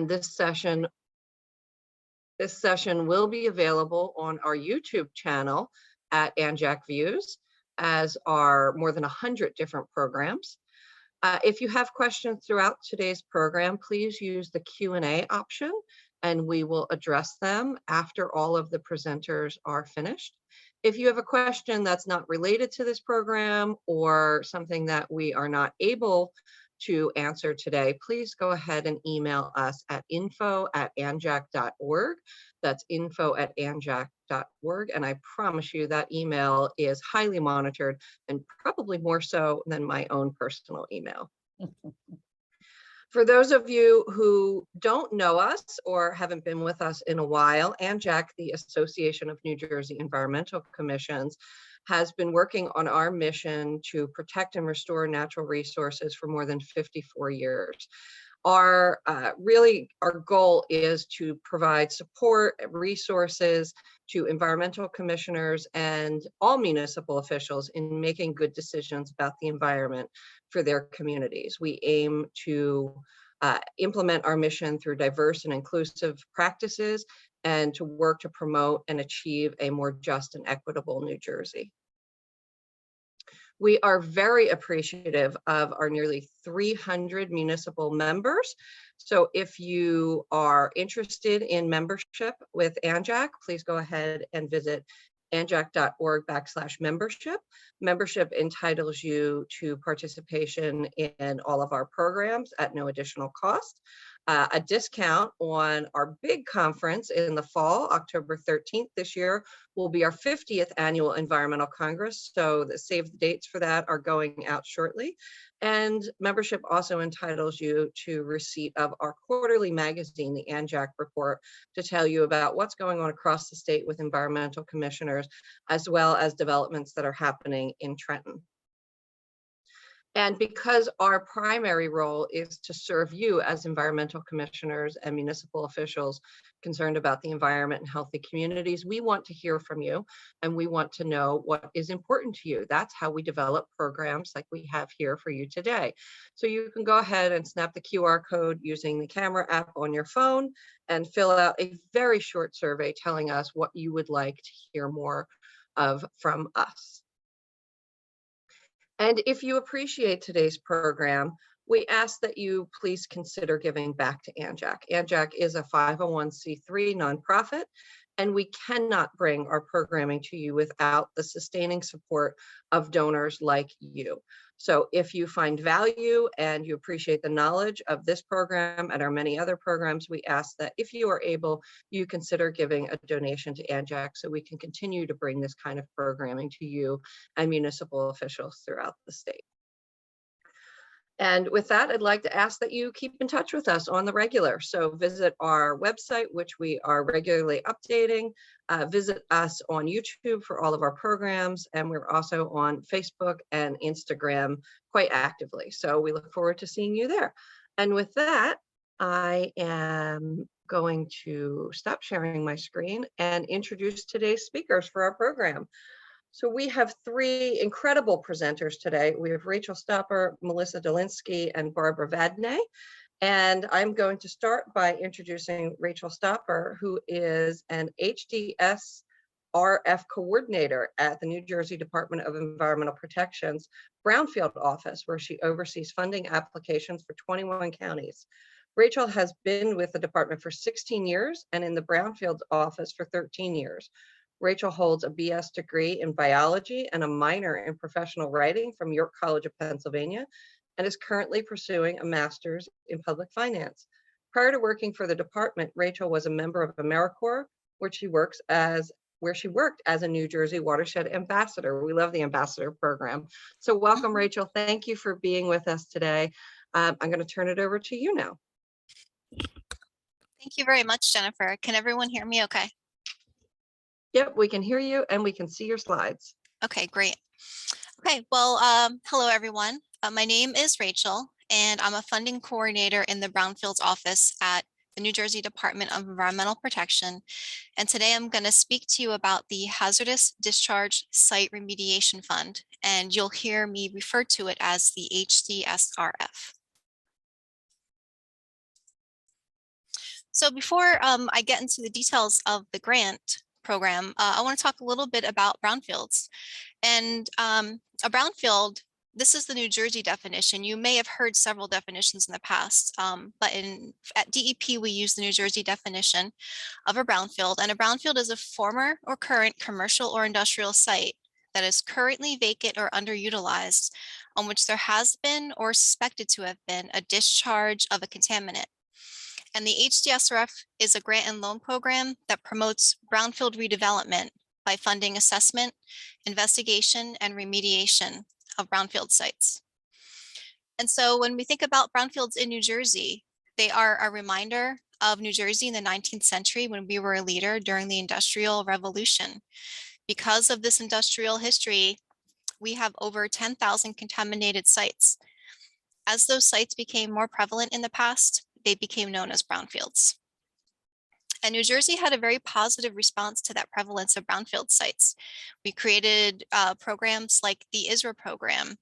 this session will be available on our YouTube channel at ANJAC Views, as are more than 100 different programs. If you have questions throughout today's program, please use the Q&A option, and we will address them after all of the presenters are finished. If you have a question that's not related to this program or something that we are not able to answer today, please go ahead and email us at info@anjac.org. That's info@anjac.org. And I promise you that email is highly monitored, and probably more so than my own personal email. For those of you who don't know us or haven't been with us in a while, ANJAC, the Association of New Jersey Environmental Commissions, has been working on our mission to protect and restore natural resources for more than 54 years. Our goal is to provide support, resources to environmental commissioners and all municipal officials in making good decisions about the environment for their communities. We aim to implement our mission through diverse and inclusive practices and to work to promote and achieve a more just and equitable New Jersey. We are very appreciative of our nearly 300 municipal members. So if you are interested in membership with ANJAC, please go ahead and visit anjac.org/membership. Membership entitles you to participation in all of our programs at no additional cost. A discount on our big conference in the fall, October 13th this year, will be our 50th annual Environmental Congress. So the save the dates for that are going out shortly. And membership also entitles you to receipt of our quarterly magazine, the ANJAC Report, to tell you about what's going on across the state with environmental commissioners, as well as developments that are happening in Trenton. And because our primary role is to serve you as environmental commissioners and municipal officials concerned about the environment and healthy communities, we want to hear from you, and we want to know what is important to you. That's how we develop programs like we have here for you today. So you can go ahead and snap the QR code using the camera app on your phone and fill out a very short survey telling us what you would like to hear more of from us. And if you appreciate today's program, we ask that you please consider giving back to ANJAC. ANJAC is a 501c3 nonprofit, and we cannot bring our programming to you without the sustaining support of donors like you. So if you find value and you appreciate the knowledge of this program and our many other programs, we ask that if you are able, you consider giving a donation to ANJAC so we can continue to bring this kind of programming to you and municipal officials throughout the state. And with that, I'd like to ask that you keep in touch with us on the regular. So visit our website, which we are regularly updating. Visit us on YouTube for all of our programs. And we're also on Facebook and Instagram quite actively. So we look forward to seeing you there. And with that, I am going to stop sharing my screen and introduce today's speakers for our program. So we have three incredible presenters today. We have Rachel Stopper, Melissa Dolinsky, and Barbara Vadney. And I'm going to start by introducing Rachel Stopper, who is an HDS RF coordinator at the New Jersey Department of Environmental Protection's Brownfield office, where she oversees funding applications for 21 counties. Rachel has been with the department for 16 years and in the Brownfields office for 13 years. Rachel holds a BS degree in biology and a minor in professional writing from York College of Pennsylvania, and is currently pursuing a master's in public finance. Prior to working for the department, Rachel was a member of AmeriCorps, where she worked as a New Jersey watershed ambassador. We love the ambassador program. So welcome, Rachel. Thank you for being with us today. I'm going to turn it over to you now. Thank you very much, Jennifer. Can everyone hear me okay? Yep, we can hear you and we can see your slides. Okay, great. Okay, well, hello everyone. My name is Rachel, and I'm a funding coordinator in the Brownfields office at the New Jersey Department of Environmental Protection. And today I'm going to speak to you about the Hazardous Discharge Site Remediation Fund, and you'll hear me refer to it as the HDSRF. So before I get into the details of the grant program, I want to talk a little bit about brownfields. And a brownfield, this is the New Jersey definition. You may have heard several definitions in the past, but at DEP, we use the New Jersey definition of a brownfield. And a brownfield is a former or current commercial or industrial site that is currently vacant or underutilized, on which there has been or suspected to have been a discharge of a contaminant. And the HDSRF is a grant and loan program that promotes brownfield redevelopment by funding assessment, investigation, and remediation of brownfield sites. And so when we think about brownfields in New Jersey, they are a reminder of New Jersey in the 19th century when we were a leader during the Industrial Revolution. Because of this industrial history, we have over 10,000 contaminated sites. As those sites became more prevalent in the past, they became known as brownfields. And New Jersey had a very positive response to that prevalence of brownfield sites. We created programs like the ISRA program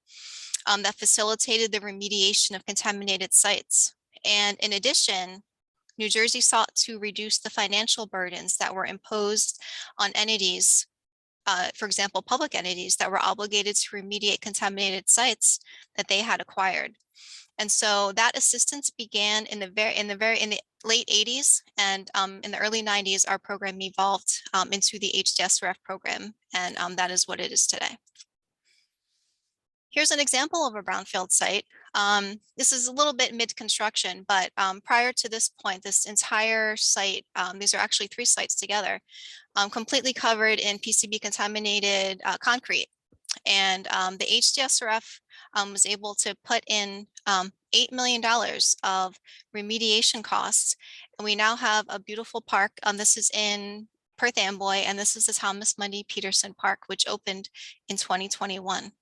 that facilitated the remediation of contaminated sites. And in addition, New Jersey sought to reduce the financial burdens that were imposed on entities, for example, public entities that were obligated to remediate contaminated sites that they had acquired. And so that assistance began in the late 80s, and in the early 90s, our program evolved into the HDSRF program, and that is what it is today. Here's an example of a brownfield site. This is a little bit mid-construction, but prior to this point, this entire site, these are actually 3 sites together, completely covered in PCB contaminated concrete. And the HDSRF was able to put in $8 million of remediation costs. And we now have a beautiful park. This is in Perth Amboy, and this is the Thomas Mundy Peterson Park, which opened in 2021.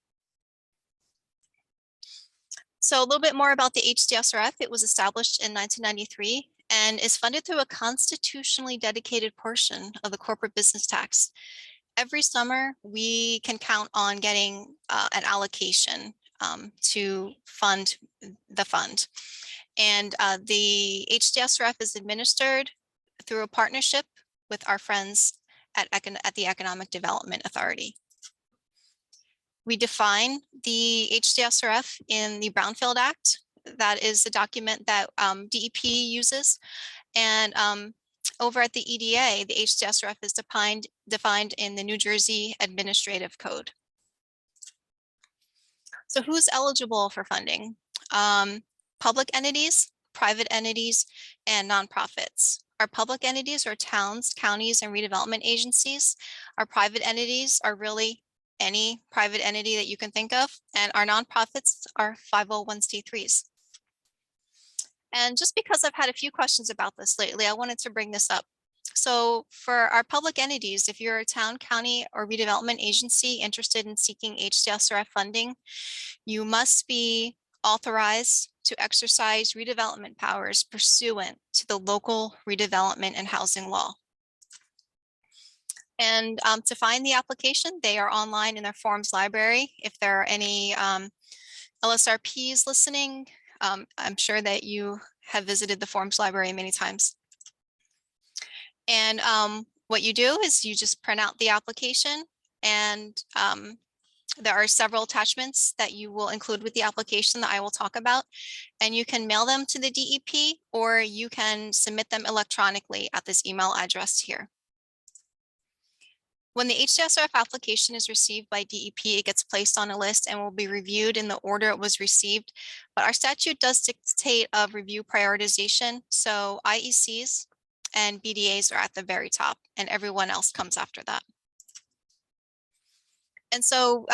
So a little bit more about the HDSRF. It was established in 1993 and is funded through a constitutionally dedicated portion of the corporate business tax. Every summer, we can count on getting an allocation to fund the fund. And the HDSRF is administered through a partnership with our friends at the Economic Development Authority. We define the HDSRF in the Brownfield Act. That is the document that DEP uses. And over at the EDA, the HDSRF is defined in the New Jersey Administrative Code. So who's eligible for funding? Public entities, private entities, and nonprofits. Our public entities are towns, counties, and redevelopment agencies. Our private entities are really any private entity that you can think of, and our nonprofits are 501c3s. And just because I've had a few questions about this lately, I wanted to bring this up. So for our public entities, if you're a town, county, or redevelopment agency interested in seeking HDSRF funding, you must be authorized to exercise redevelopment powers pursuant to the local redevelopment and housing law. And to find the application, they are online in their forms library. If there are any LSRPs listening, I'm sure that you have visited the forms library many times. And what you do is you just print out the application, and there are several attachments that you will include with the application that I will talk about. And you can mail them to the DEP, or you can submit them electronically at this email address here. When the HDSRF application is received by DEP, it gets placed on a list and will be reviewed in the order it was received. But our statute does dictate a review prioritization. So IECs and BDAs are at the very top, and everyone else comes after that. And so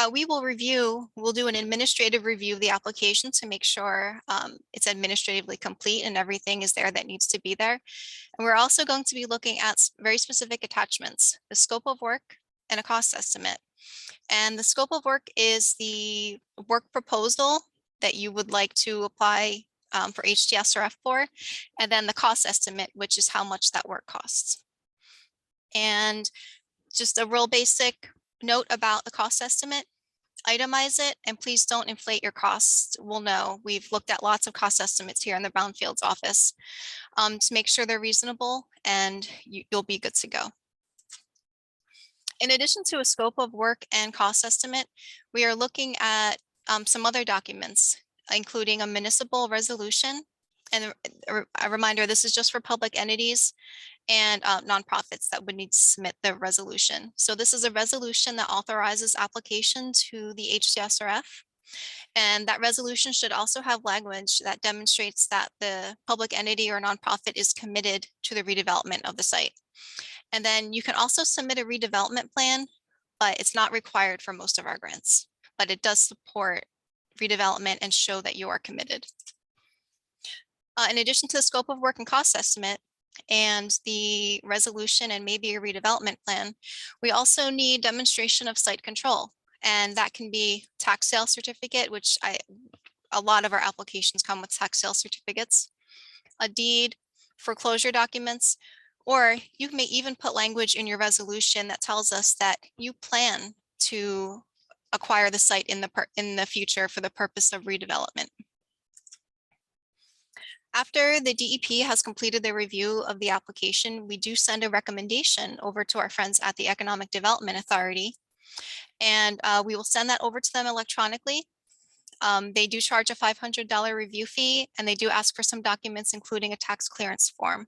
we'll do an administrative review of the application to make sure it's administratively complete and everything is there that needs to be there. And we're also going to be looking at very specific attachments, the scope of work and a cost estimate. And the scope of work is the work proposal that you would like to apply for HDSRF for, and then the cost estimate, which is how much that work costs. And just a real basic note about the cost estimate. itemize it, and please don't inflate your costs. We'll know. We've looked at lots of cost estimates here in the Brownfields office to make sure they're reasonable, and you'll be good to go. In addition to a scope of work and cost estimate, we are looking at some other documents, including a municipal resolution. And a reminder, this is just for public entities and nonprofits that would need to submit the resolution. So this is a resolution that authorizes application to the HCSRF. And that resolution should also have language that demonstrates that the public entity or nonprofit is committed to the redevelopment of the site. And then you can also submit a redevelopment plan, but it's not required for most of our grants, but it does support redevelopment and show that you are committed. In addition to the scope of work and cost estimate and the resolution and maybe a redevelopment plan, we also need demonstration of site control. And that can be tax sale certificate, which a lot of our applications come with tax sale certificates, a deed, foreclosure documents, or you may even put language in your resolution that tells us that you plan to acquire the site in the future for the purpose of redevelopment. After the DEP has completed their review of the application, we do send a recommendation over to our friends at the Economic Development Authority, and we will send that over to them electronically. They do charge a $500 review fee, and they do ask for some documents, including a tax clearance form.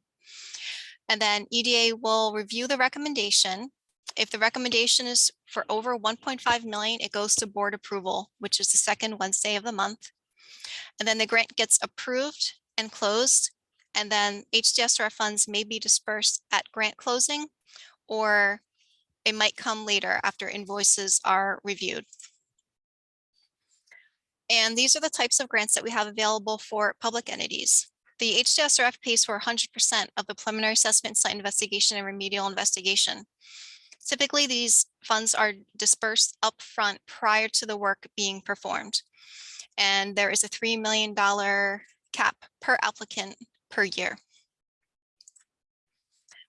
And then EDA will review the recommendation. If the recommendation is for over 1.5 million, it goes to board approval, which is the second Wednesday of the month. And then the grant gets approved and closed, and then HDSRF funds may be dispersed at grant closing, or it might come later after invoices are reviewed. And these are the types of grants that we have available for public entities. The HDSRF pays for 100% of the preliminary assessment, site investigation, and remedial investigation. Typically, these funds are dispersed upfront prior to the work being performed. And there is a $3 million cap per applicant per year.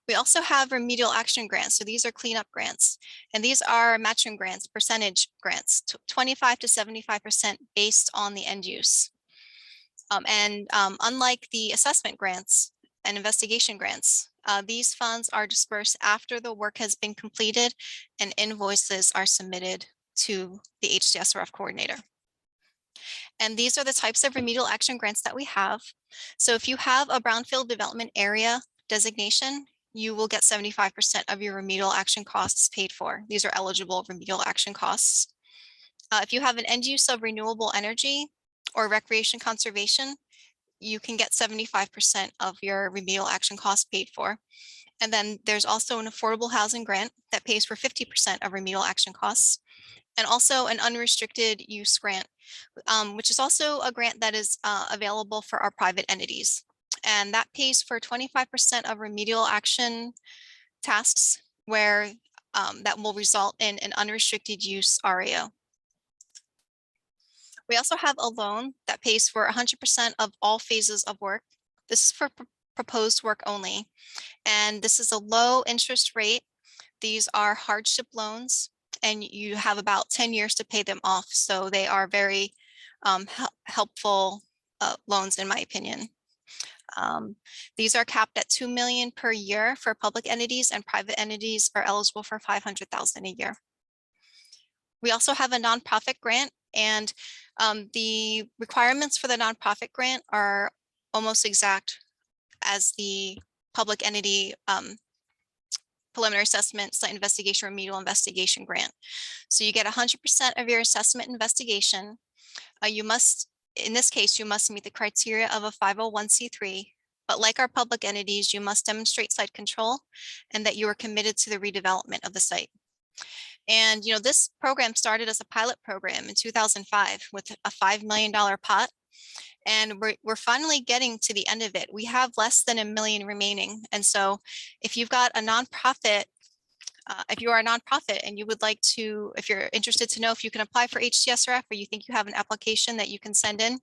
We also have remedial action grants. So these are cleanup grants, and these are matching grants, percentage grants, 25 to 75% based on the end use. Unlike the assessment grants and investigation grants, these funds are dispersed after the work has been completed and invoices are submitted to the HDSRF coordinator. And these are the types of remedial action grants that we have. So if you have a brownfield development area designation, you will get 75% of your remedial action costs paid for. These are eligible remedial action costs. If you have an end use of renewable energy or recreation conservation, you can get 75% of your remedial action costs paid for. And then there's also an affordable housing grant that pays for 50% of remedial action costs, and also an unrestricted use grant, which is also a grant that is available for our private entities. And that pays for 25% of remedial action tasks where that will result in an unrestricted use RAO. We also have a loan that pays for 100% of all phases of work. This is for proposed work only. And this is a low interest rate. These are hardship loans, and you have about 10 years to pay them off. So they are very helpful loans, in my opinion. These are capped at $2 million per year for public entities, and private entities are eligible for $500,000 a year. We also have a nonprofit grant, and the requirements for the nonprofit grant are almost exact as the public entity preliminary assessment, site investigation, remedial investigation grant. So you get 100% of your assessment investigation. You must, in this case, you must meet the criteria of a 501c3, but like our public entities, you must demonstrate site control and that you are committed to the redevelopment of the site. And this program started as a pilot program in 2005 with a $5 million pot. And we're finally getting to the end of it. We have less than $1 million remaining. And so if you've got a nonprofit, if you are a nonprofit and you would like to, if you're interested to know if you can apply for HDSRF, or you think you have an application that you can send in, you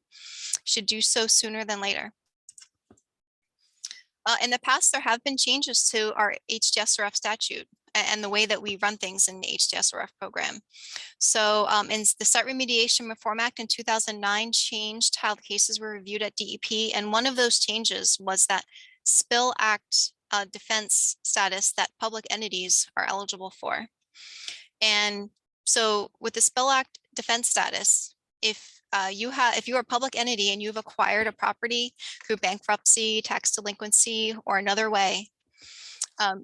should do so sooner than later. In the past, there have been changes to our HDSRF statute. and the way that we run things in the HTSRF program. So in the Site Remediation Reform Act in 2009 changed how the cases were reviewed at DEP. And one of those changes was that Spill Act defense status that public entities are eligible for. And so with the Spill Act defense status, if you are a public entity and you've acquired a property through bankruptcy, tax delinquency, or another way,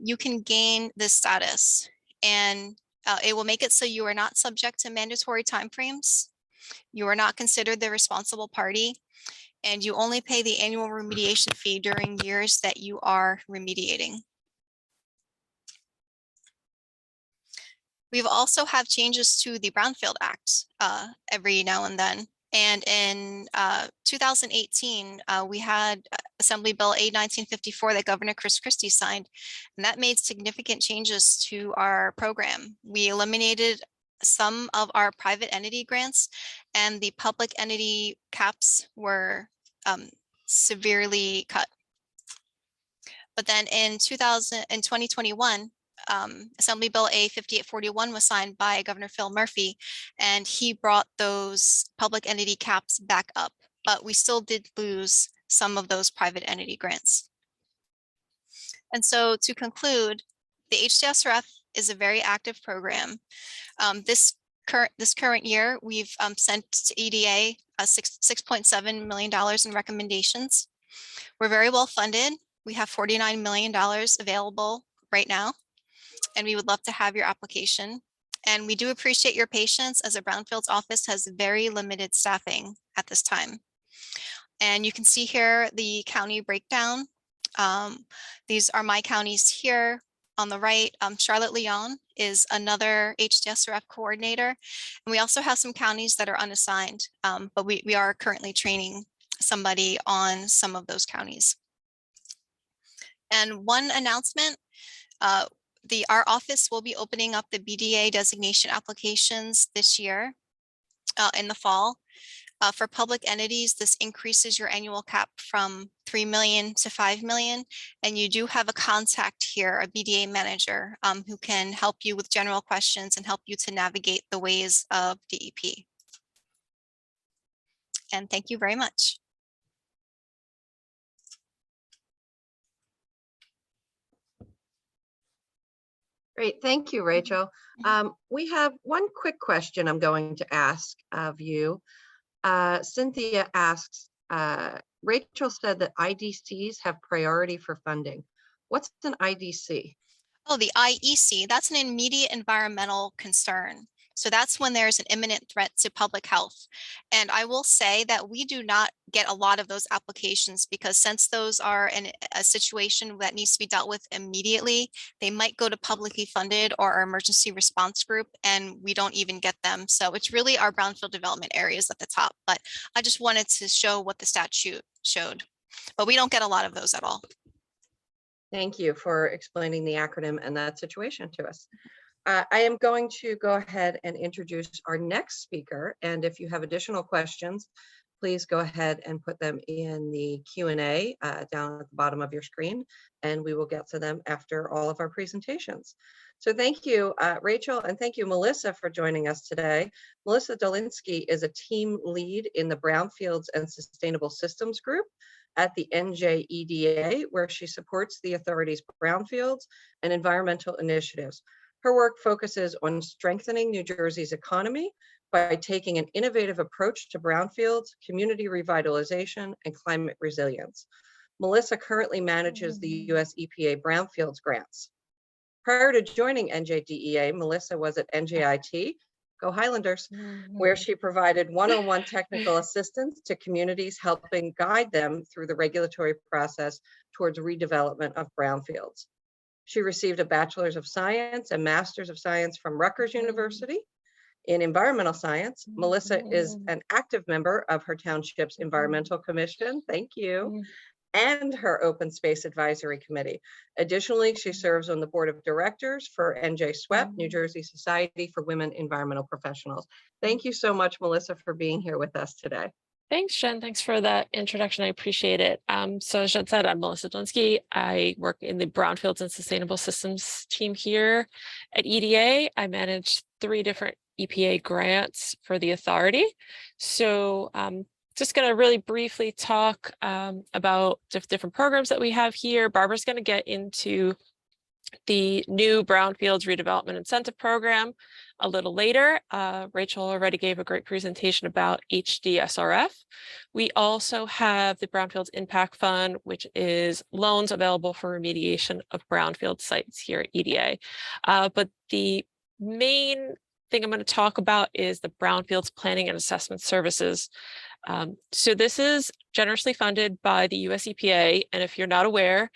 you can gain this status, and it will make it so you are not subject to mandatory timeframes. You are not considered the responsible party, and you only pay the annual remediation fee during years that you are remediating. We've also have changes to the Brownfield Act every now and then. And in 2018, we had Assembly Bill A 1954 that Governor Chris Christie signed, and that made significant changes to our program. We eliminated some of our private entity grants, and the public entity caps were severely cut. But then in 2021, Assembly Bill A 5841 was signed by Governor Phil Murphy, and he brought those public entity caps back up, but we still did lose some of those private entity grants. And so to conclude, the HTSRF is a very active program. This current year, we've sent to EDA $6.7 million in recommendations. We're very well funded. We have $49 million available right now, and we would love to have your application. And we do appreciate your patience, as a Brownfields office has very limited staffing at this time. And you can see here the county breakdown. These are my counties here on the right. Charlotte Leon is another HTSRF coordinator. And we also have some counties that are unassigned, but we are currently training somebody on some of those counties. And one announcement, our office will be opening up the BDA designation applications this year in the fall. For public entities, this increases your annual cap from 3 million to 5 million. And you do have a contact here, a BDA manager, who can help you with general questions and help you to navigate the ways of DEP. And thank you very much. Great, thank you, Rachel. We have one quick question I'm going to ask of you. Cynthia asks, Rachel said that IDCs have priority for funding. What's an IDC? Oh, the IEC, that's an immediate environmental concern. So that's when there's an imminent threat to public health. And I will say that we do not get a lot of those applications, because since those are in a situation that needs to be dealt with immediately, they might go to publicly funded or our emergency response group, and we don't even get them. So it's really our brownfield development areas at the top. But I just wanted to show what the statute showed, but we don't get a lot of those at all. Thank you for explaining the acronym and that situation to us. I am going to go ahead and introduce our next speaker. And if you have additional questions, please go ahead and put them in the Q&A down at the bottom of your screen, and we will get to them after all of our presentations. So thank you, Rachel, and thank you, Melissa, for joining us today. Melissa Dolinsky is a team lead in the Brownfields and Sustainable Systems Group at the NJEDA, where she supports the authority's brownfields and environmental initiatives. Her work focuses on strengthening New Jersey's economy by taking an innovative approach to brownfields, community revitalization, and climate resilience. Melissa currently manages the US EPA brownfields grants. Prior to joining NJDEA, Melissa was at NJIT, go Highlanders, where she provided one-on-one technical assistance to communities, helping guide them through the regulatory process towards redevelopment of brownfields. She received a Bachelor's of Science and Master's of Science from Rutgers University in Environmental Science. Melissa is an active member of her township's Environmental Commission, thank you, and her Open Space Advisory Committee. Additionally, she serves on the Board of Directors for NJ SWEP, New Jersey Society for Women Environmental Professionals. Thank you so much, Melissa, for being here with us today. Thanks, Jen. Thanks for that introduction. I appreciate it. So as Jen said, I'm Melissa Dunsky. I work in the Brownfields and Sustainable Systems team here at EDA. I manage 3 different EPA grants for the authority. So just going to really briefly talk about different programs that we have here. Barbara's going to get into the new Brownfields Redevelopment Incentive Program a little later. Rachel already gave a great presentation about HDSRF. We also have the Brownfields Impact Fund, which is loans available for remediation of brownfield sites here at EDA. But the main thing I'm going to talk about is the Brownfields Planning and Assessment Services. So this is generously funded by the US EPA, and if you're not aware,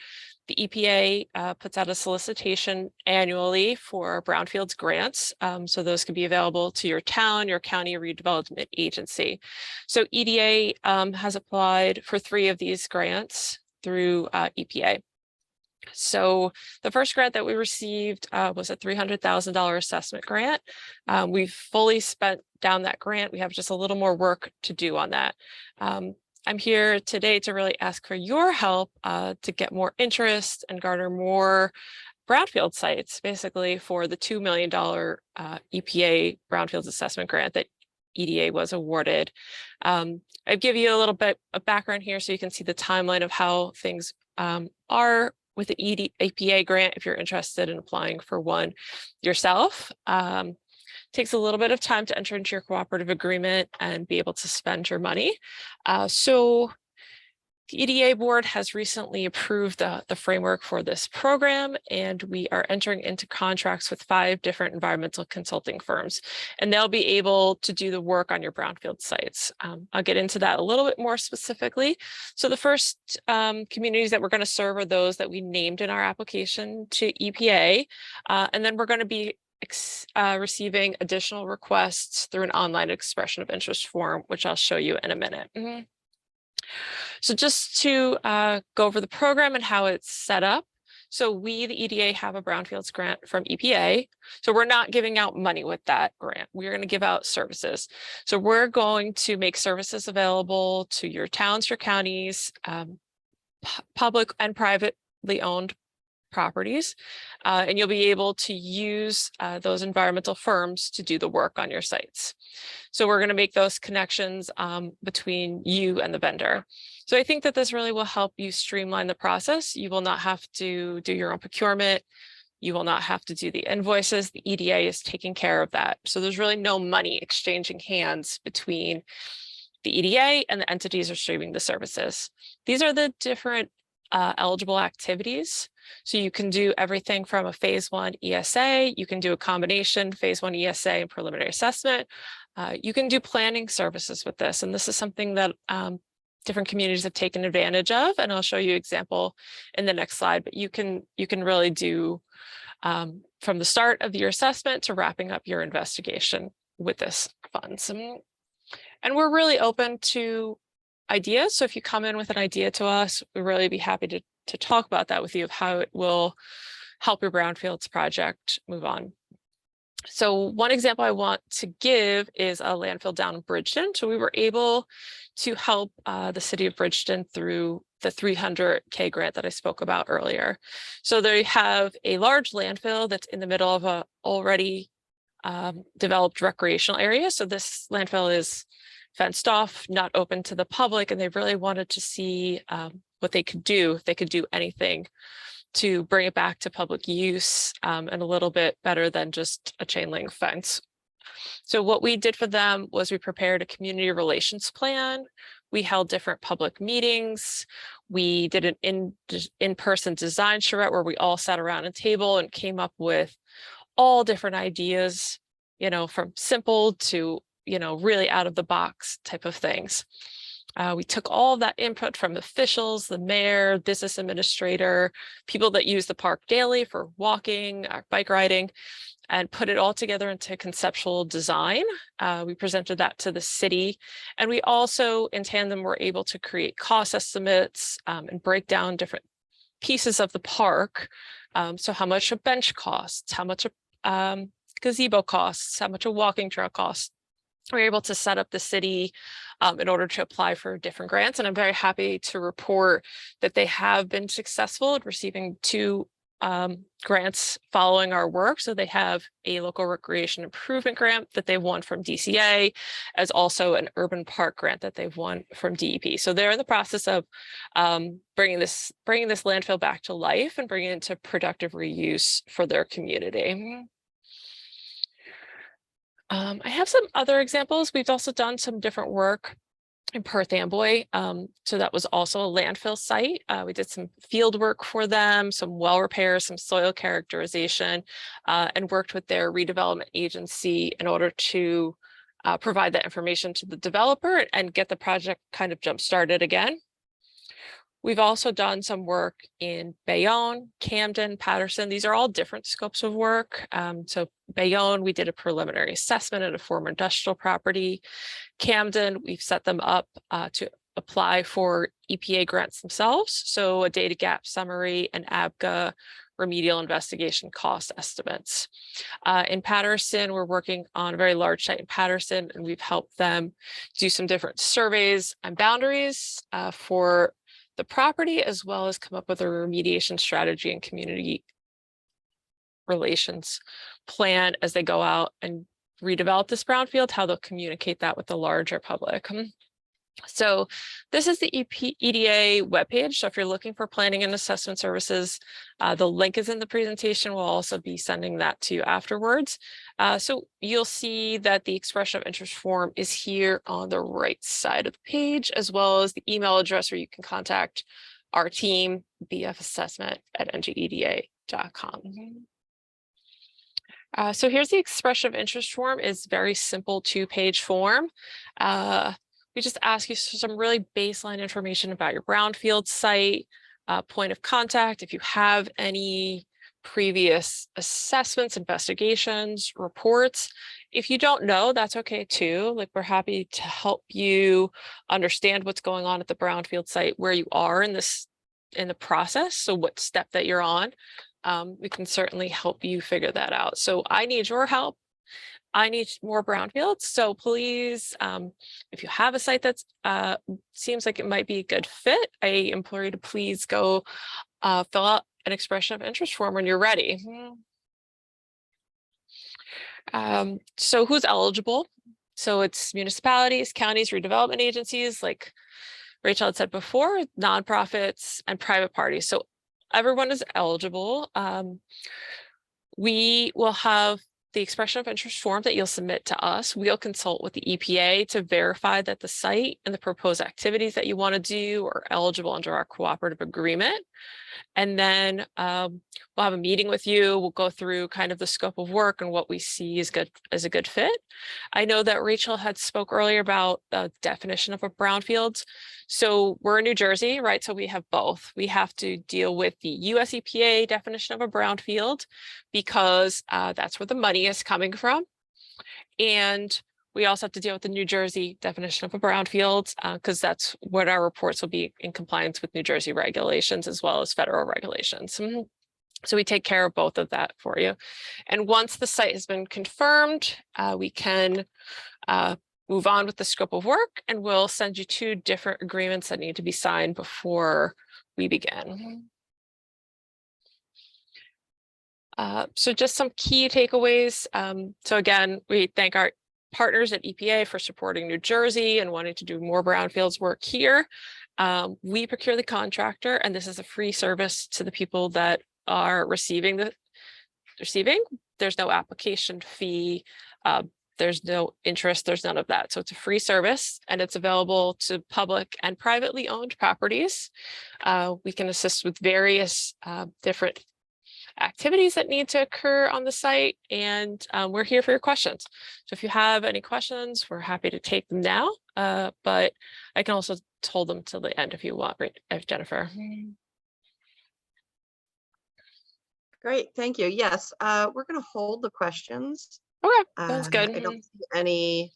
the EPA puts out a solicitation annually for brownfields grants. So those can be available to your town, your county redevelopment agency. So EDA has applied for 3 of these grants through EPA. So the first grant that we received was a $300,000 assessment grant. We've fully spent down that grant. We have just a little more work to do on that. I'm here today to really ask for your help to get more interest and garner more brownfield sites, basically for the $2 million EPA Brownfields Assessment Grant that EDA was awarded. I'll give you a little bit of background here so you can see the timeline of how things are with the EPA grant if you're interested in applying for one yourself. Takes a little bit of time to enter into your cooperative agreement and be able to spend your money. So the EDA board has recently approved the framework for this program, and we are entering into contracts with 5 different environmental consulting firms, and they'll be able to do the work on your brownfield sites. I'll get into that a little bit more specifically. So the first communities that we're going to serve are those that we named in our application to EPA, and then we're going to be receiving additional requests through an online expression of interest form, which I'll show you in a minute. So just to go over the program and how it's set up. So we, the EDA, have a Brownfields grant from EPA. So we're not giving out money with that grant. We're going to give out services. So we're going to make services available to your towns, your counties, public and privately owned properties, and you'll be able to use those environmental firms to do the work on your sites. So we're going to make those connections between you and the vendor. So I think that this really will help you streamline the process. You will not have to do your own procurement. You will not have to do the invoices. The EDA is taking care of that. So there's really no money exchanging hands between the EDA and the entities receiving the services. These are the different eligible activities. So you can do everything from a phase 1 ESA, you can do a combination phase 1 ESA and preliminary assessment. You can do planning services with this. And this is something that different communities have taken advantage of. And I'll show you an example in the next slide, but you can really do from the start of your assessment to wrapping up your investigation with this fund. And we're really open to ideas. So if you come in with an idea to us, we'd really be happy to talk about that with you, of how it will help your brownfields project move on. So one example I want to give is a landfill down in Bridgeton. So we were able to help the city of Bridgeton through the $300K grant that I spoke about earlier. So they have a large landfill that's in the middle of a already developed recreational area. So this landfill is fenced off, not open to the public, and they really wanted to see what they could do, if they could do anything to bring it back to public use, and a little bit better than just a chain link fence. So what we did for them was we prepared a community relations plan. We held different public meetings. We did an in-person design charrette where we all sat around a table and came up with all different ideas, from simple to really out of the box type of things. We took all of that input from officials, the mayor, business administrator, people that use the park daily for walking, bike riding, and put it all together into conceptual design. We presented that to the city, and we also, in tandem, were able to create cost estimates and break down different pieces of the park. So how much a bench costs, how much a gazebo costs, how much a walking trail costs, we're able to set up the city in order to apply for different grants. And I'm very happy to report that they have been successful at receiving 2 grants following our work. So they have a local recreation improvement grant that they won from DCA, as also an urban park grant that they've won from DEP. So they're in the process of bringing this landfill back to life and bringing it into productive reuse for their community. I have some other examples. We've also done some different work in Perth Amboy. So that was also a landfill site. We did some field work for them, some well repairs, some soil characterization, and worked with their redevelopment agency in order to provide that information to the developer and get the project kind of jump started again. We've also done some work in Bayonne, Camden, Patterson. These are all different scopes of work. So Bayonne, we did a preliminary assessment at a former industrial property. Camden, we've set them up to apply for EPA grants themselves. So a data gap summary and ABGA remedial investigation cost estimates. In Patterson, we're working on a very large site in Patterson, and we've helped them do some different surveys and boundaries for the property, as well as come up with a remediation strategy and community relations plan as they go out and redevelop this brownfield, how they'll communicate that with the larger public. So this is the EDA webpage. So if you're looking for planning and assessment services, the link is in the presentation. We'll also be sending that to you afterwards. So you'll see that the expression of interest form is here on the right side of the page, as well as the email address where you can contact our team, bfassessment@ngeda.com. So here's the expression of interest form. It's very simple 2-page form. We just ask you some really baseline information about your brownfield site, point of contact, if you have any previous assessments, investigations, reports. If you don't know, that's okay too. Like, we're happy to help you understand what's going on at the brownfield site, where you are in the process. So what step that you're on, we can certainly help you figure that out. So I need your help. I need more brownfields. So please, if you have a site that's seems like it might be a good fit, I implore you to please go fill out an expression of interest form when you're ready. So who's eligible? So it's municipalities, counties, redevelopment agencies, like Rachel had said before, nonprofits, and private parties. So everyone is eligible. We will have the expression of interest form that you'll submit to us. We'll consult with the EPA to verify that the site and the proposed activities that you want to do are eligible under our cooperative agreement. And then we'll have a meeting with you. We'll go through kind of the scope of work and what we see is good as a good fit. I know that Rachel had spoke earlier about the definition of a brownfield. So we're in New Jersey, right? So we have both. We have to deal with the US EPA definition of a brownfield because that's where the money is coming from. And we also have to deal with the New Jersey definition of a brownfield because that's what our reports will be in compliance with New Jersey regulations as well as federal regulations. So we take care of both of that for you. And once the site has been confirmed, we can move on with the scope of work, and we'll send you 2 different agreements that need to be signed before we begin. So just some key takeaways. So again, we thank our partners at EPA for supporting New Jersey and wanting to do more brownfields work here. We procure the contractor, and this is a free service to the people that are receiving. There's no application fee. There's no interest. There's none of that. So it's a free service, and it's available to public and privately owned properties. We can assist with various different activities that need to occur on the site, and we're here for your questions. So if you have any questions, we're happy to take them now, but I can also hold them till the end if you want, right, Jennifer. Great, thank you. Yes, we're going to hold the questions. Okay, sounds good. I don't see any.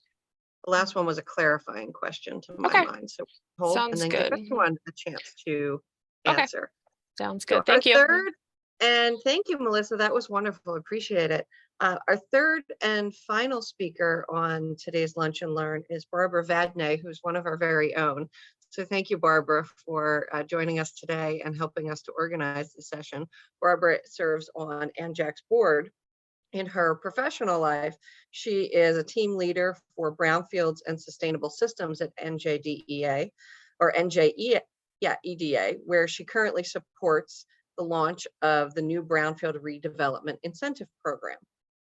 The last one was a clarifying question to my mind, so hold Sounds and then good. give everyone a chance to Okay. answer. Sounds good. So Thank you. Third, and thank you, Melissa. That was wonderful. Appreciate it. Our third and final speaker on today's Lunch and Learn is Barbara Vadney, who's one of our very own. So thank you, Barbara, for joining us today and helping us to organize the session. Barbara serves on NJAC's board. In her professional life, she is a team leader for Brownfields and Sustainable Systems at NJDEA, or EDA, where she currently supports the launch of the new Brownfield Redevelopment Incentive Program.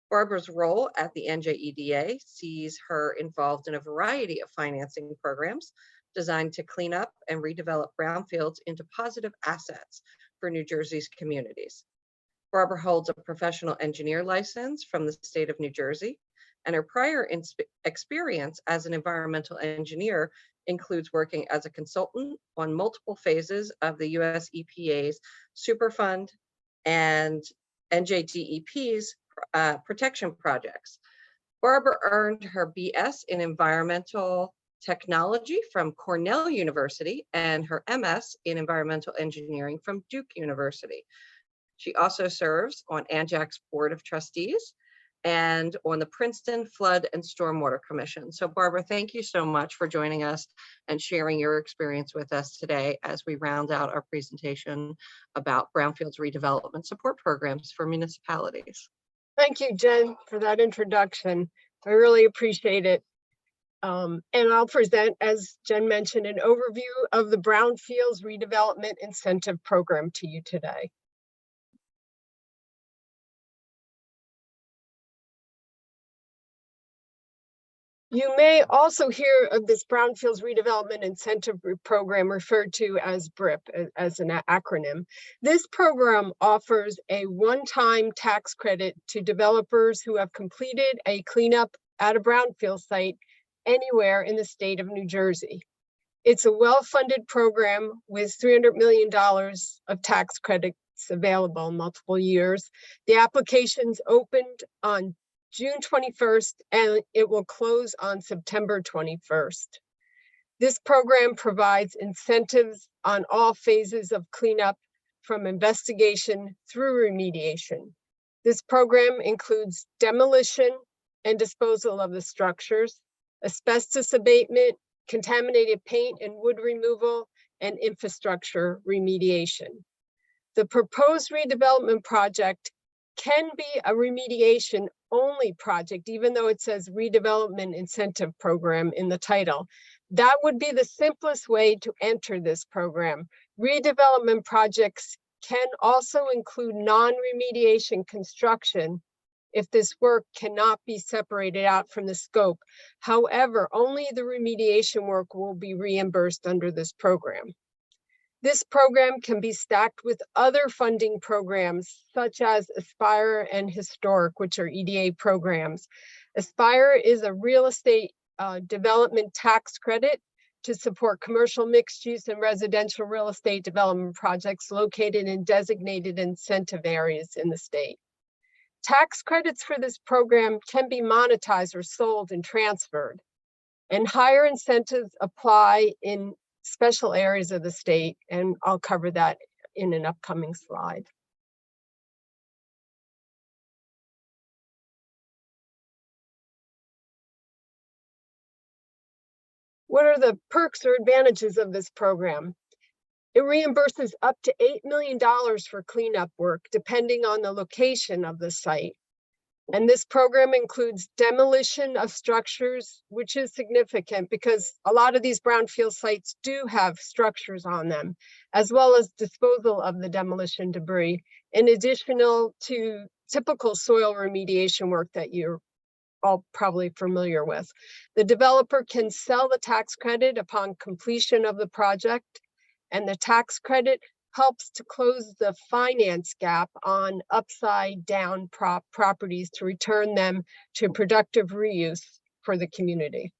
Barbara's role at the NJEDA sees her involved in a variety of financing programs designed to clean up and redevelop brownfields into positive assets for New Jersey's communities. Barbara holds a professional engineer license from the state of New Jersey, and her prior experience as an environmental engineer includes working as a consultant on multiple phases of the US EPA's Superfund and NJDEP's protection projects. Barbara earned her BS in environmental technology from Cornell University and her MS in environmental engineering from Duke University. She also serves on NJAC's Board of Trustees and on the Princeton Flood and Stormwater Commission. So Barbara, thank you so much for joining us and sharing your experience with us today as we round out our presentation about Brownfields redevelopment support programs for municipalities. Thank you, Jen, for that introduction. I really appreciate it. And I'll present, as Jen mentioned, an overview of the Brownfields Redevelopment Incentive Program to you today. You may also hear of this Brownfields Redevelopment Incentive Program, referred to as BRIP, as an acronym. This program offers a one-time tax credit to developers who have completed a cleanup at a brownfield site anywhere in the state of New Jersey. It's a well-funded program with $300 million of tax credits available in multiple years. The applications opened on June 21st, and it will close on September 21st. This program provides incentives on all phases of cleanup, from investigation through remediation. This program includes demolition and disposal of the structures, asbestos abatement, contaminated paint and wood removal, and infrastructure remediation. The proposed redevelopment project can be a remediation only project, even though it says redevelopment incentive program in the title. That would be the simplest way to enter this program. Redevelopment projects can also include non-remediation construction if this work cannot be separated out from the scope. However, only the remediation work will be reimbursed under this program. This program can be stacked with other funding programs such as Aspire and Historic, which are EDA programs. Aspire is a real estate development tax credit to support commercial mixed use and residential real estate development projects located in designated incentive areas in the state. Tax credits for this program can be monetized or sold and transferred, and higher incentives apply in special areas of the state, and I'll cover that in an upcoming slide. What are the perks or advantages of this program? It reimburses up to $8 million for cleanup work, depending on the location of the site. And this program includes demolition of structures, which is significant because a lot of these brownfield sites do have structures on them, as well as disposal of the demolition debris, in addition to typical soil remediation work that you're all probably familiar with. The developer can sell the tax credit upon completion of the project, and the tax credit helps to close the finance gap on upside down properties to return them to productive reuse for the community.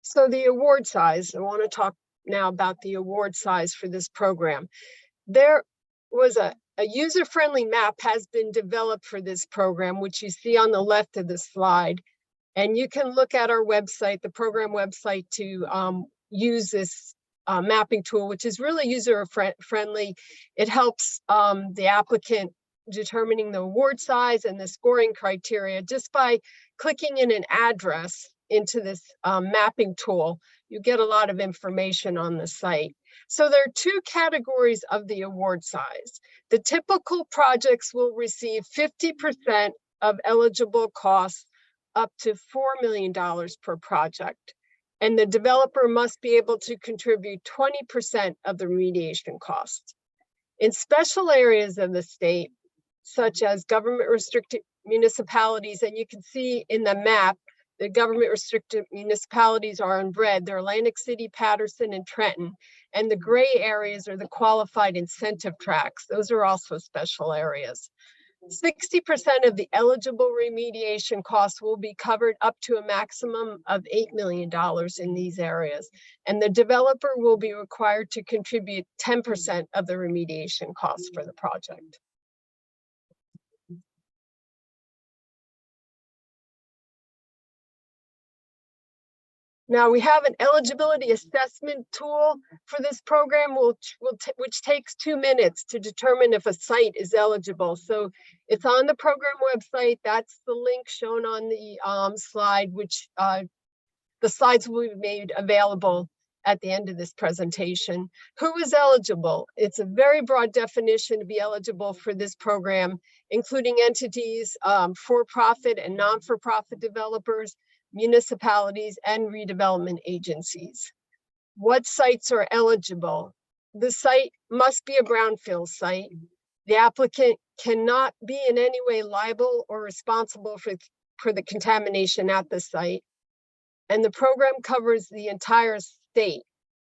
So the award size, I want to talk now about the award size for this program. There was a user-friendly map has been developed for this program, which you see on the left of the slide. And you can look at our website, the program website, to use this mapping tool, which is really user friendly. It helps the applicant determining the award size and the scoring criteria just by clicking in an address into this mapping tool. You get a lot of information on the site. So there are two categories of the award size. The typical projects will receive 50% of eligible costs up to $4 million per project. And the developer must be able to contribute 20% of the remediation costs. In special areas of the state, such as government restricted municipalities, and you can see in the map, the government restricted municipalities are in red. They're Atlantic City, Patterson, and Trenton. And the gray areas are the qualified incentive tracts. Those are also special areas. 60% of the eligible remediation costs will be covered up to a maximum of $8 million in these areas. And the developer will be required to contribute 10% of the remediation costs for the project. Now we have an eligibility assessment tool for this program, which takes 2 minutes to determine if a site is eligible. So it's on the program website. That's the link shown on the slide, which the slides will be made available at the end of this presentation. Who is eligible? It's a very broad definition to be eligible for this program, including entities, for-profit and non-for-profit developers, municipalities, and redevelopment agencies. What sites are eligible? The site must be a brownfield site. The applicant cannot be in any way liable or responsible for the contamination at the site. And the program covers the entire state.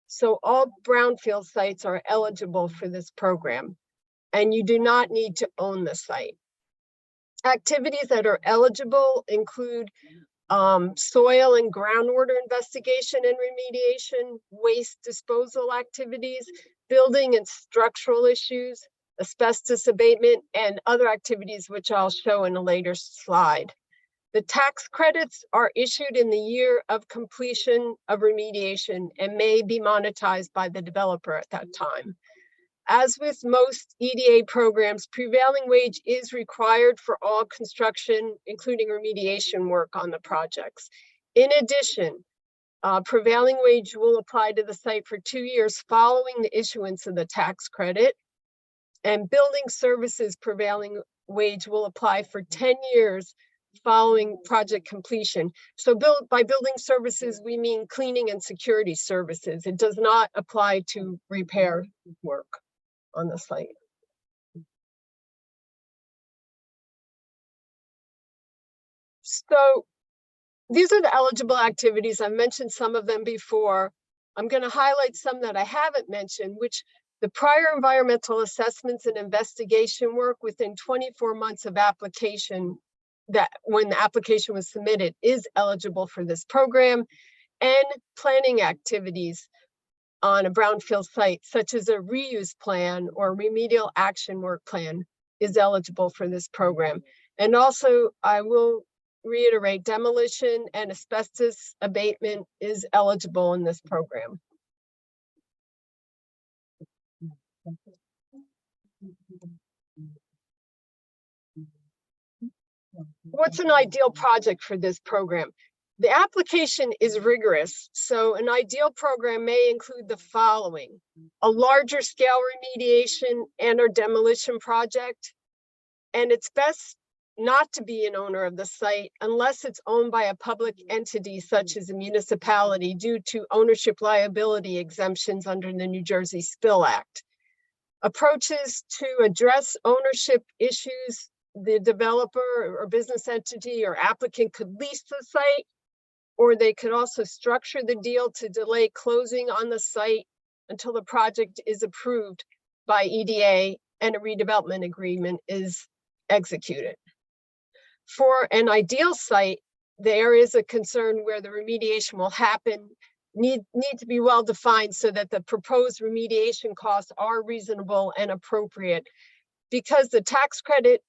So all brownfield sites are eligible for this program, and you do not need to own the site. Activities that are eligible include soil and groundwater investigation and remediation, waste disposal activities, building and structural issues, asbestos abatement, and other activities which I'll show in a later slide. The tax credits are issued in the year of completion of remediation and may be monetized by the developer at that time. As with most EDA programs, prevailing wage is required for all construction, including remediation work on the projects. In addition, prevailing wage will apply to the site for 2 years following the issuance of the tax credit, and building services prevailing wage will apply for 10 years following project completion. So by building services, we mean cleaning and security services. It does not apply to repair work on the site. So these are the eligible activities. I've mentioned some of them before. I'm going to highlight some that I haven't mentioned, which the prior environmental assessments and investigation work within 24 months of application, that when the application was submitted, is eligible for this program, and planning activities on a brownfield site, such as a reuse plan or remedial action work plan, is eligible for this program. And also, I will reiterate, demolition and asbestos abatement is eligible in this program. What's an ideal project for this program? The application is rigorous, so an ideal program may include the following: a larger scale remediation and or demolition project, and it's best not to be an owner of the site unless it's owned by a public entity such as a municipality due to ownership liability exemptions under the New Jersey Spill Act. Approaches to address ownership issues: the developer or business entity or applicant could lease the site, or they could also structure the deal to delay closing on the site until the project is approved by EDA and a redevelopment agreement is executed. For an ideal site, the areas of concern where the remediation will happen need to be well defined so that the proposed remediation costs are reasonable and appropriate, because the tax credit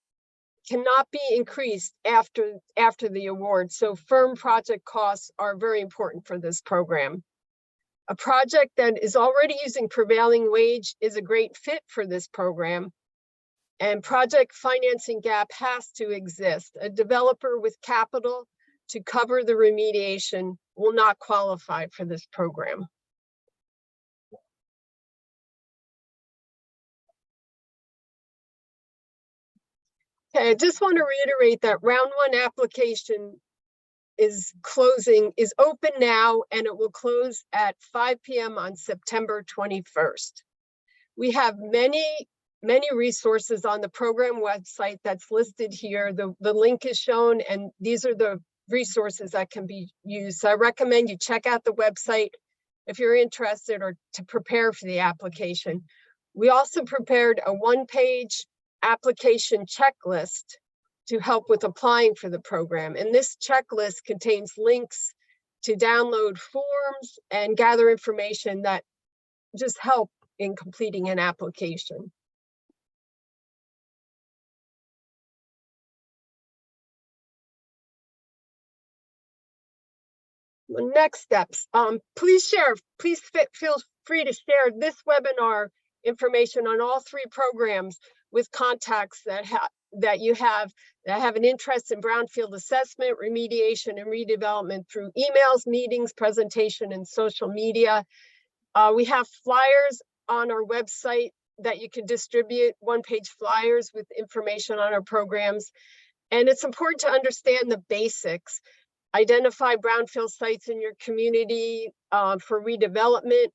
cannot be increased after the award. So firm project costs are very important for this program. A project that is already using prevailing wage is a great fit for this program. And project financing gap has to exist. A developer with capital to cover the remediation will not qualify for this program. Okay, I just want to reiterate that round one application is open now, and it will close at 5 p.m. on September 21st. We have many resources on the program website that's listed here. The link is shown, and these are the resources that can be used. So I recommend you check out the website if you're interested or to prepare for the application. We also prepared a one-page application checklist to help with applying for the program. And this checklist contains links to download forms and gather information that just help in completing an application. Next steps, please feel free to share this webinar information on all three programs with contacts that you have that have an interest in brownfield assessment, remediation, and redevelopment through emails, meetings, presentation, and social media. We have flyers on our website that you can distribute, one-page flyers with information on our programs. And it's important to understand the basics. Identify brownfield sites in your community for redevelopment.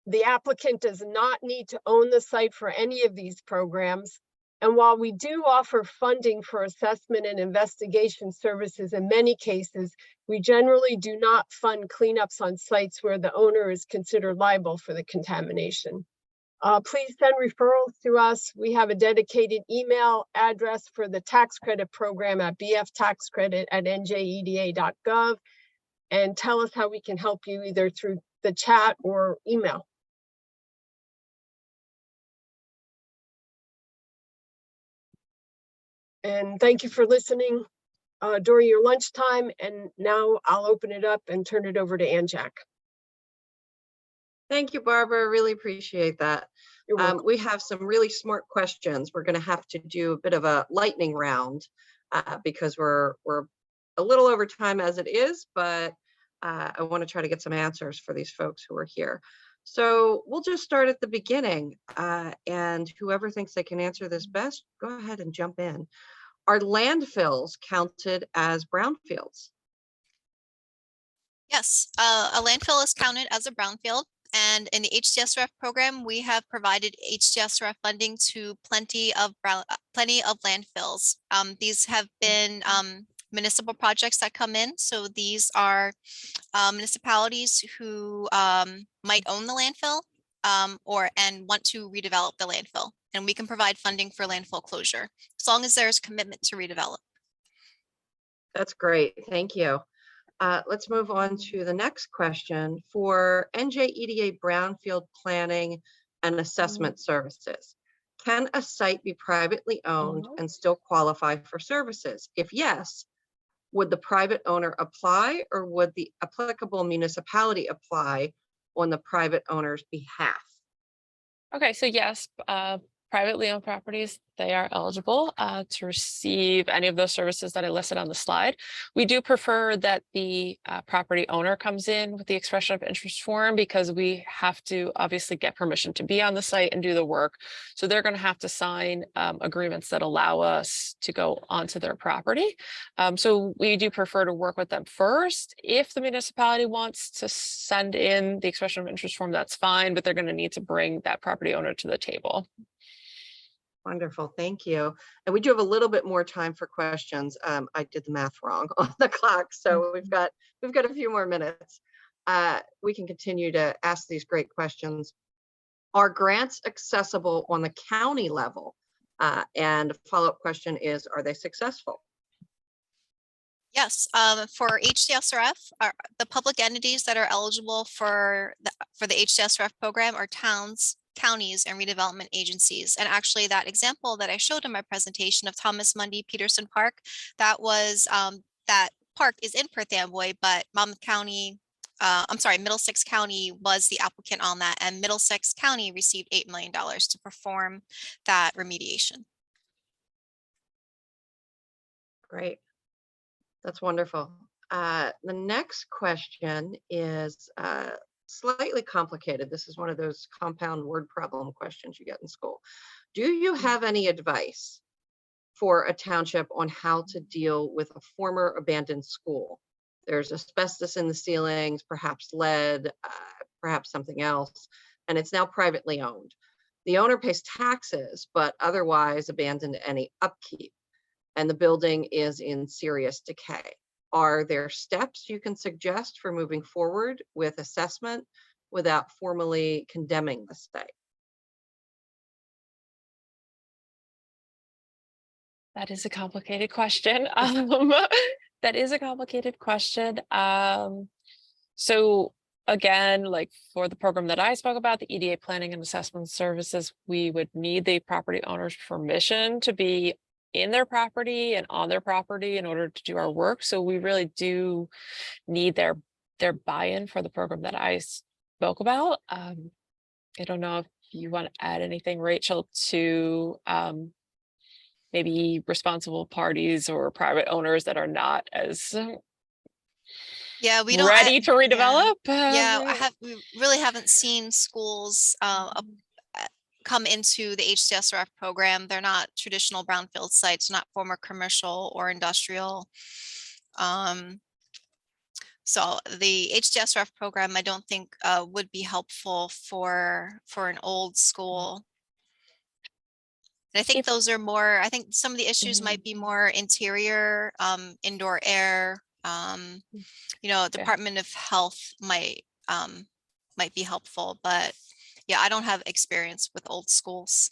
The applicant does not need to own the site for any of these programs. And while we do offer funding for assessment and investigation services in many cases, we generally do not fund cleanups on sites where the owner is considered liable for the contamination. Please send referrals to us. We have a dedicated email address for the tax credit program at bftaxcredit@njeda.gov, and tell us how we can help you either through the chat or email. And thank you for listening during your lunchtime. And now I'll open it up and turn it over to Anjak. Thank you, Barbara. Really appreciate that. You're welcome. We have some really smart questions. We're going to have to do a bit of a lightning round because we're a little over time as it is, but I want to try to get some answers for these folks who are here. So we'll just start at the beginning, and whoever thinks they can answer this best, go ahead and jump in. Are landfills counted as brownfields? Yes, a landfill is counted as a brownfield. And in the HDSRF program, we have provided HDSRF funding to plenty of landfills. These have been municipal projects that come in. So these are municipalities who might own the landfill and want to redevelop the landfill. And we can provide funding for landfill closure as long as there's commitment to redevelop. That's great. Thank you. Let's move on to the next question. For NJEDA brownfield planning and assessment services, can a site be privately owned and still qualify for services? If yes, would the private owner apply, or would the applicable municipality apply on the private owner's behalf? Okay, so yes, privately owned properties, they are eligible to receive any of those services that I listed on the slide. We do prefer that the property owner comes in with the expression of interest form, because we have to obviously get permission to be on the site and do the work. So they're going to have to sign agreements that allow us to go onto their property. So we do prefer to work with them first. If the municipality wants to send in the expression of interest form, that's fine, but they're going to need to bring that property owner to the table. Wonderful, thank you. And we do have a little bit more time for questions. I did the math wrong on the clock, so we've got a few more minutes. We can continue to ask these great questions. Are grants accessible on the county level? And a follow-up question is, are they successful? Yes, for HDSRF, the public entities that are eligible for the HDSRF program are towns, counties, and redevelopment agencies. And actually that example that I showed in my presentation of Thomas Mundy Peterson Park, that was that park is in Perth Amboy, but Monmouth County I'm sorry, Middlesex County was the applicant on that, and Middlesex County received $8 million to perform that remediation. Great. That's wonderful. The next question is slightly complicated. This is one of those compound word problem questions you get in school. Do you have any advice for a township on how to deal with a former abandoned school? There's asbestos in the ceilings, perhaps lead, perhaps something else, and it's now privately owned. The owner pays taxes, but otherwise abandoned any upkeep, and the building is in serious decay. Are there steps you can suggest for moving forward with assessment without formally condemning the site? That is a complicated question. That is a complicated question. So again, like for the program that I spoke about, the EDA planning and assessment services, we would need the property owner's permission to be in their property and on their property in order to do our work. So we really do need their buy-in for the program that I spoke about. I don't know if you want to add anything, Rachel, to maybe responsible parties or private owners that are not as We don't ready to redevelop. we really haven't seen schools come into the HCSRF program. They're not traditional brownfield sites, not former commercial or industrial. So the HCSRF program, I don't think would be helpful for an old school. And I think those are more, I think some of the issues might be more interior, indoor air, Department of Health might be helpful, but yeah, I don't have experience with old schools.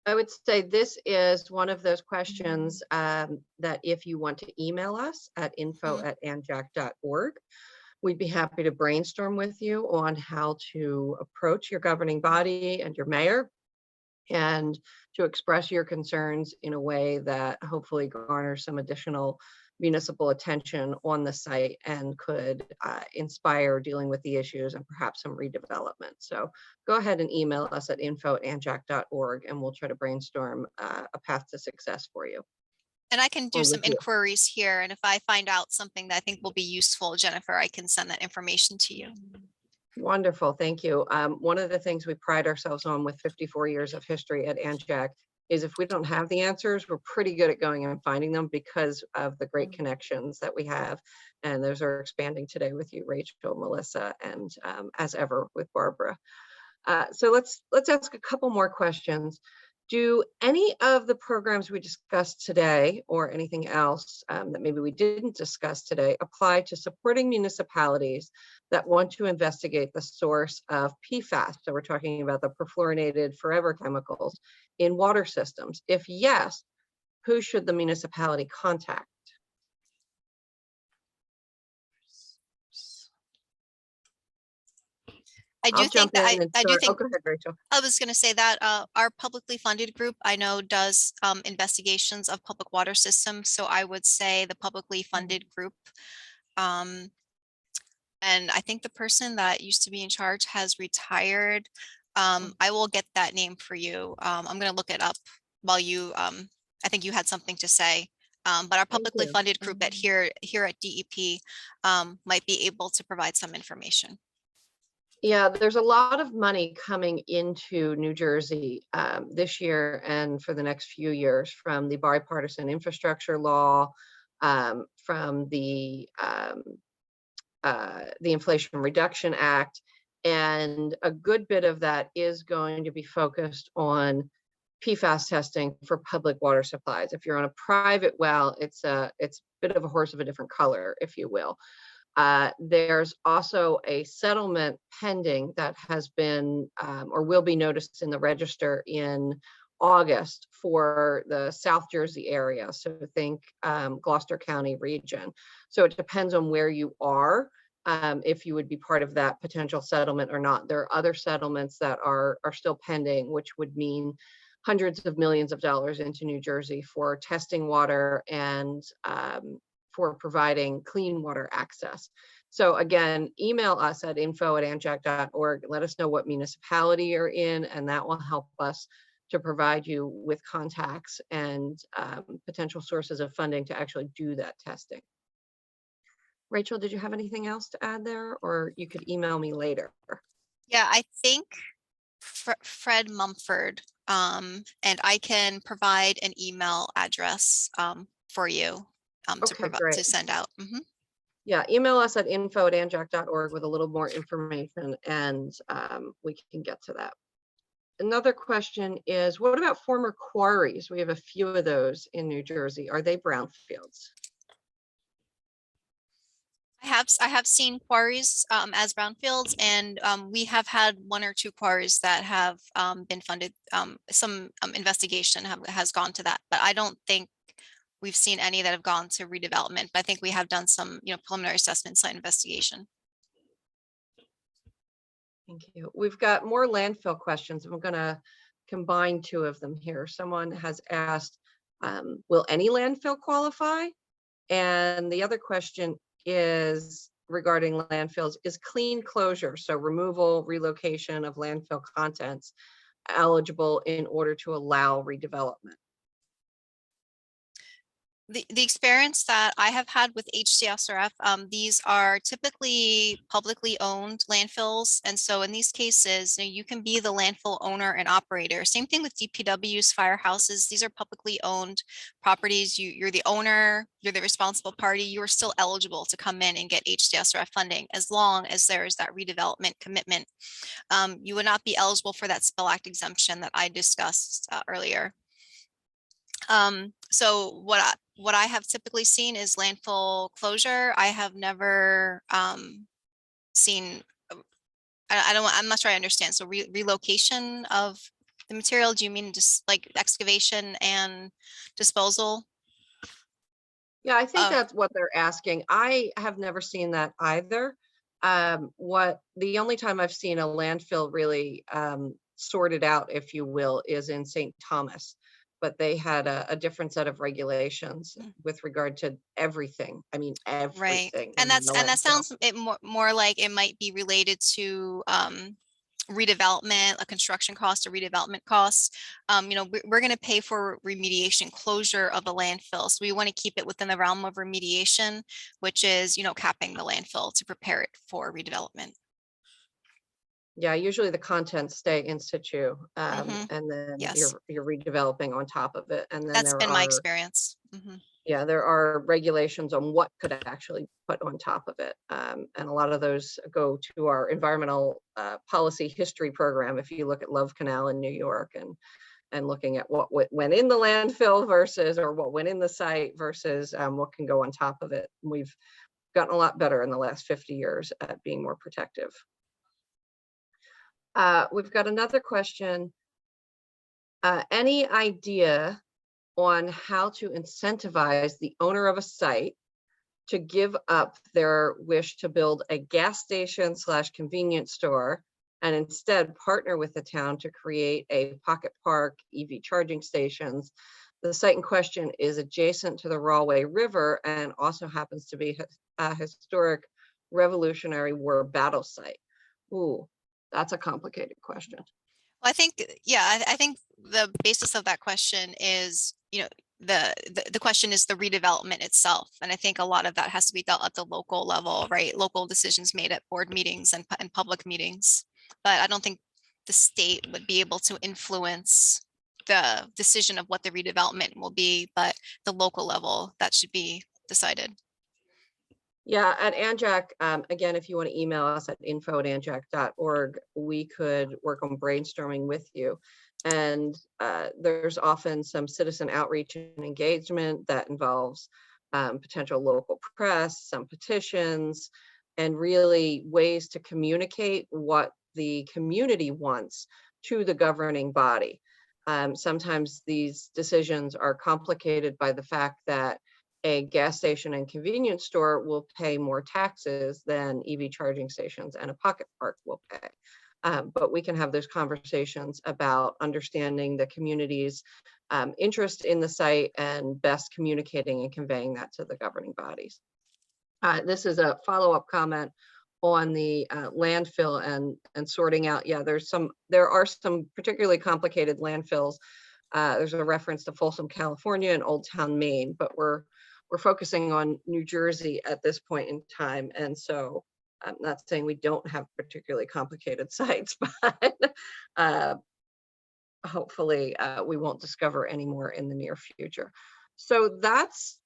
I would say this is one of those questions that if you want to email us at info@anjac.org, we'd be happy to brainstorm with you on how to approach your governing body and your mayor and to express your concerns in a way that hopefully garners some additional municipal attention on the site and could inspire dealing with the issues and perhaps some redevelopment. So go ahead and email us at info@anjac.org and we'll try to brainstorm a path to success for you. And I can do some inquiries here. And if I find out something that I think will be useful, Jennifer, I can send that information to you. Wonderful, thank you. One of the things we pride ourselves on with 54 years of history at ANJAC is if we don't have the answers, we're pretty good at going and finding them because of the great connections that we have. And those are expanding today with you, Rachel, Melissa, and as ever with Barbara. So let's ask a couple more questions. Do any of the programs we discussed today or anything else that maybe we didn't discuss today apply to supporting municipalities that want to investigate the source of PFAS? So we're talking about the perfluorinated forever chemicals in water systems. If yes, who should the municipality contact? I do think that Oh, go ahead, Rachel. I was going to say that our publicly funded group, I know, does investigations of public water systems. So I would say the publicly funded group. And I think the person that used to be in charge has retired. I will get that name for you. I'm going to look it up while you, I think you had something to say. But our publicly funded group at here at DEP might be able to provide some information. Yeah, there's a lot of money coming into New Jersey this year and for the next few years from the bipartisan infrastructure law, from the Inflation Reduction Act, and a good bit of that is going to be focused on PFAS testing for public water supplies. If you're on a private well, it's a bit of a horse of a different color, if you will. There's also a settlement pending that has been or will be noticed in the register in August for the South Jersey area. So think Gloucester County region. So it depends on where you are, if you would be part of that potential settlement or not. There are other settlements that are still pending, which would mean hundreds of millions of dollars into New Jersey for testing water and for providing clean water access. So again, email us at info@anjac.org. Let us know what municipality you're in, and that will help us to provide you with contacts and potential sources of funding to actually do that testing. Rachel, did you have anything else to add there, or you could email me later? Yeah, I think Fred Mumford, and I can provide an email address for you Okay, great. to send out. Yeah, email us at info@anjac.org with a little more information, and we can get to that. Another question is, what about former quarries? We have a few of those in New Jersey. Are they brownfields? I have seen quarries as brownfields, and we have had 1 or 2 quarries that have been funded. Some investigation has gone to that, but I don't think we've seen any that have gone to redevelopment. But I think we have done some, preliminary assessment site investigation. Thank you. We've got more landfill questions. I'm going to combine 2 of them here. Someone has asked, will any landfill qualify? And the other question is regarding landfills, is clean closure, so removal, relocation of landfill contents, eligible in order to allow redevelopment? The experience that I have had with HCSRF, these are typically publicly owned landfills. And so in these cases, you can be the landfill owner and operator. Same thing with DPWs, firehouses. These are publicly owned properties. You're the owner, you're the responsible party. You are still eligible to come in and get HCSRF funding as long as there is that redevelopment commitment. You would not be eligible for that Spill Act exemption that I discussed earlier. So what I have typically seen is landfill closure. I have never seen, I'm not sure I understand. So relocation of the material, do you mean just like excavation and disposal? Yeah, I think that's what they're asking. I have never seen that either. The only time I've seen a landfill really sorted out, if you will, is in St. Thomas. But they had a different set of regulations with regard to everything. I mean, everything. Right. And that sounds more like it might be related to redevelopment, a construction cost or redevelopment costs. We're going to pay for remediation closure of the landfill. So we want to keep it within the realm of remediation, which is, capping the landfill to prepare it for redevelopment. Yeah, usually the contents stay in situ, and then Yes. you're redeveloping on top of it. And then That's been my experience. Yeah, there are regulations on what could actually put on top of it. And a lot of those go to our environmental policy history program. If you look at Love Canal in New York and looking at what went in the landfill versus, or what went in the site versus what can go on top of it. We've gotten a lot better in the last 50 years at being more protective. We've got another question. Any idea on how to incentivize the owner of a site to give up their wish to build a gas station / convenience store and instead partner with the town to create a pocket park, EV charging stations? The site in question is adjacent to the Rahway River and also happens to be a historic Revolutionary War battle site. Ooh, that's a complicated question. Well, I think the basis of that question is, the question is the redevelopment itself. And I think a lot of that has to be dealt at the local level, right? Local decisions made at board meetings and public meetings. But I don't think the state would be able to influence the decision of what the redevelopment will be, but the local level, that should be decided. Yeah, at ANJAC, again, if you want to email us at info@anjac.org, we could work on brainstorming with you. And there's often some citizen outreach and engagement that involves potential local press, some petitions, and really ways to communicate what the community wants to the governing body. Sometimes these decisions are complicated by the fact that a gas station and convenience store will pay more taxes than EV charging stations and a pocket park will pay. But we can have those conversations about understanding the community's interest in the site and best communicating and conveying that to the governing bodies. This is a follow-up comment on the landfill and sorting out. Yeah, there are some particularly complicated landfills. There's a reference to Folsom, California and Old Town, Maine, but we're focusing on New Jersey at this point in time. And so I'm not saying we don't have particularly complicated sites, but hopefully we won't discover any more in the near future. So that's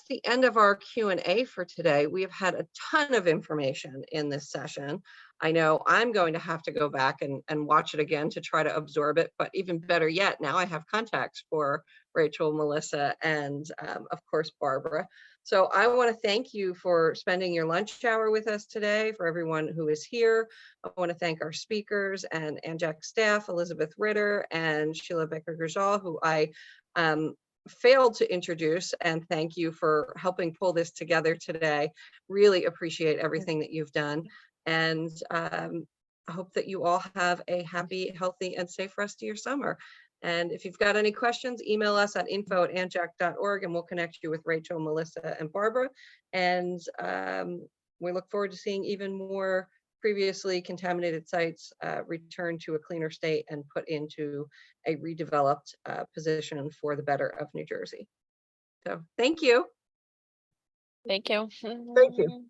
the end of our Q&A for today. We have had a ton of information in this session. I know I'm going to have to go back and watch it again to try to absorb it, but even better yet, now I have contacts for Rachel, Melissa, and of course, Barbara. So I want to thank you for spending your lunch hour with us today, for everyone who is here. I want to thank our speakers and ANJAC staff, Elizabeth Ritter and Sheila Becker-Gurjal, who I failed to introduce, and thank you for helping pull this together today. Really appreciate everything that you've done, and I hope that you all have a happy, healthy, and safe rest of your summer. And if you've got any questions, email us at info@anjac.org and we'll connect you with Rachel, Melissa, and Barbara. And we look forward to seeing even more previously contaminated sites return to a cleaner state and put into a redeveloped position for the better of New Jersey. So thank you. Thank you. Thank you.